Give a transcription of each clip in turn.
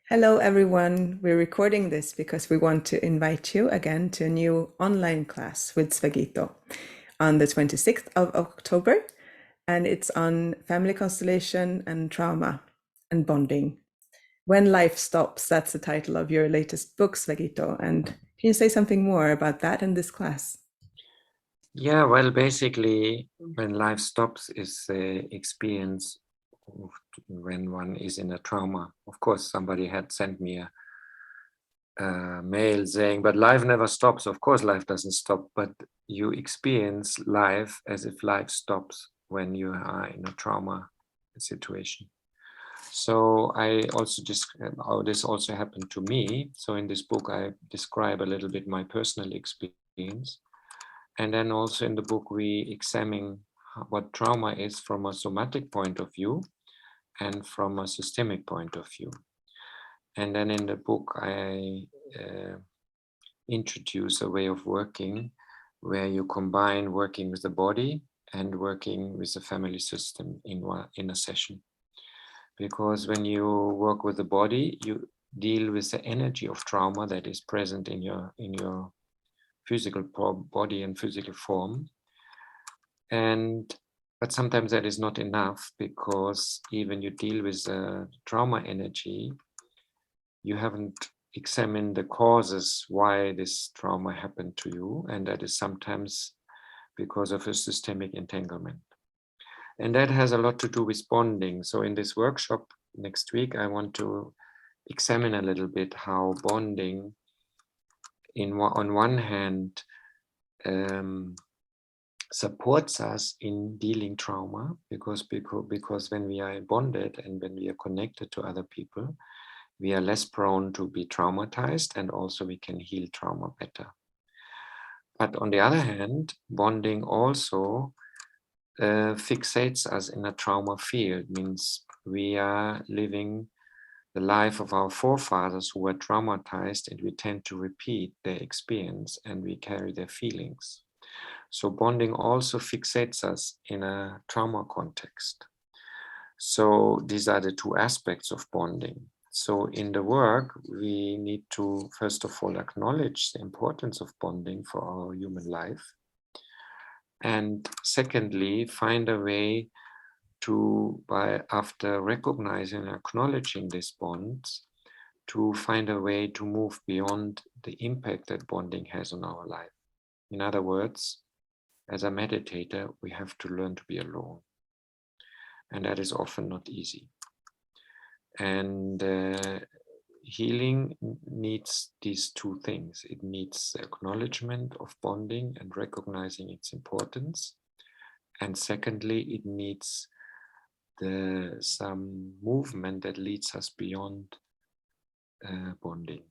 Hello, everyone. We're recording this because we want to invite you again to a new online class with Svagito on the 26th of October. And it's on family constellation and trauma and bonding. When Life Stops, that's the title of your latest book, Svagito. And can you say something more about that in this class? Yeah, well, basically, when life stops is the experience of when one is in a trauma. Of course, somebody had sent me a mail saying, but life never stops. Of course, life doesn't stop, but you experience life as if life stops when you are in a trauma situation. So I also describe how this also happened to me. So in this book, I describe a little bit my personal experience. And then also in the book, we examine what trauma is from a somatic point of view and from a systemic point of view. And then in the book, I introduce a way of working where you combine working with the body and working with the family system in a session. Because when you work with the body, you deal with the energy of trauma that is present in your physical body and physical form. But sometimes that is not enough, because even you deal with trauma energy, you haven't examined the causes why this trauma happened to you, and that is sometimes because of a systemic entanglement. And that has a lot to do with bonding. So in this workshop next week, I want to examine a little bit how bonding, on one hand, supports us in dealing trauma, because when we are bonded and when we are connected to other people, we are less prone to be traumatized, and also we can heal trauma better. But on the other hand, bonding also fixates us in a trauma field. Means we are living the life of our forefathers who were traumatized, and we tend to repeat their experience and we carry their feelings. So bonding also fixates us in a trauma context. So these are the two aspects of bonding. So in the work, we need to, first of all, acknowledge the importance of bonding for our human life. And secondly, find a way to, after recognizing and acknowledging these bonds, to find a way to move beyond the impact that bonding has on our life. In other words, as a meditator, we have to learn to be alone. And that is often not easy. And healing needs these two things. It needs the acknowledgement of bonding and recognizing its importance. And secondly, it needs some movement that leads us beyond bonding.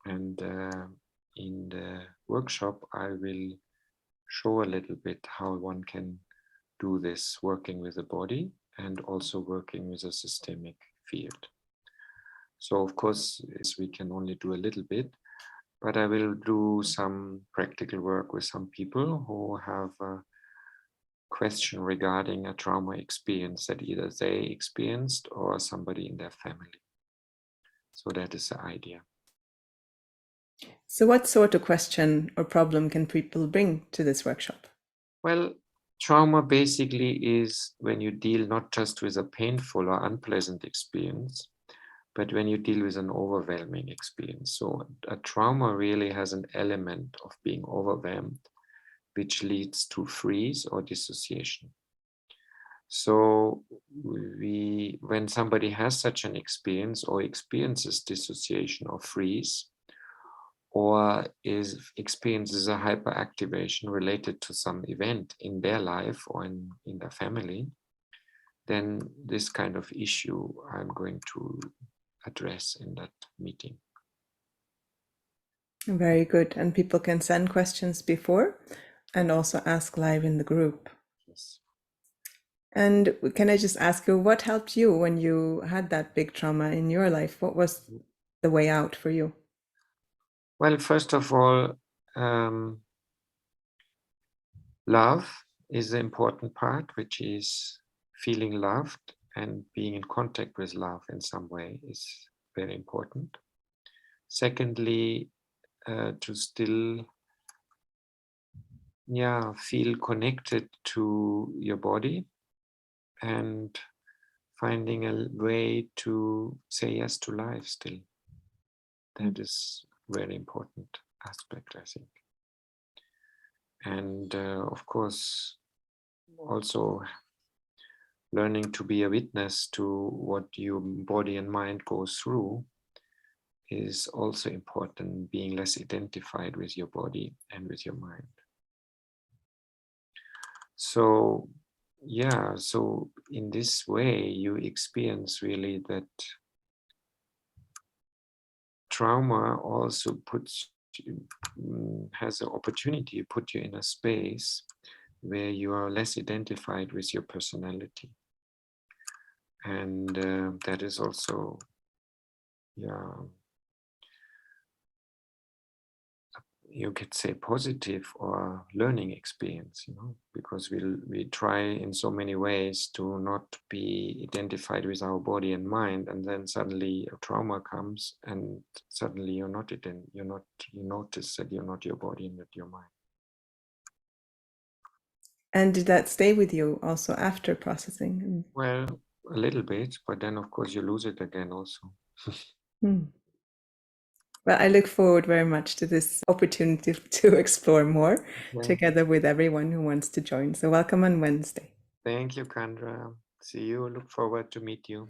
And in the workshop, I will show a little bit how one can do this, working with the body and also working with a systemic field. So of course, we can only do a little bit, but I will do some practical work with some people who have a question regarding a trauma experience that either they experienced or somebody in their family. So that is the idea. So what sort of question or problem can people bring to this workshop? Well, trauma basically is when you deal not just with a painful or unpleasant experience, but when you deal with an overwhelming experience. So a trauma really has an element of being overwhelmed, which leads to freeze or dissociation. So when somebody has such an experience or experiences dissociation or freeze, or experiences a hyperactivation related to some event in their life or in their family, then this kind of issue I'm going to address in that meeting. Very good. And people can send questions before and also ask live in the group. Yes. And can I just ask you, what helped you when you had that big trauma in your life? What was the way out for you? Well, first of all, love is the important part, which is feeling loved and being in contact with love in some way is very important. Secondly, to still feel connected to your body and finding a way to say yes to life still. That is very important aspect, I think. And of course, also learning to be a witness to what your body and mind goes through is also important, being less identified with your body and with your mind. So so in this way you experience really that trauma also has an opportunity to put you in a space where you are less identified with your personality, and that is also you could say positive or learning experience, because we try in so many ways to not be identified with our body and mind, and then suddenly a trauma comes and suddenly you notice that you're not your body and not your mind. And did that stay with you also after processing? Well, a little bit, but then of course you lose it again also. Well, I look forward very much to this opportunity to explore more together with everyone who wants to join. So welcome on Wednesday. Thank you, Kandra. See you. Look forward to meet you.